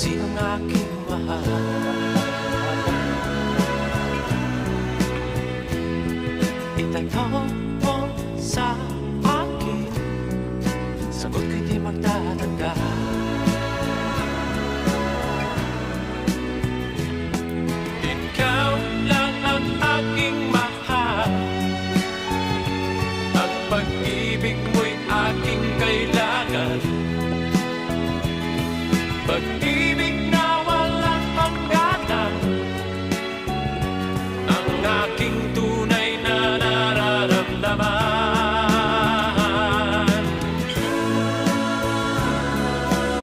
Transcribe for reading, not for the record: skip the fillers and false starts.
sinong aking mahal. Itanong mo sa akin, sagot ko'y di magtatagal. Ikaw lang ang aking mahal, ang pag-ibig mo'y aking kailangan. Pag-ibig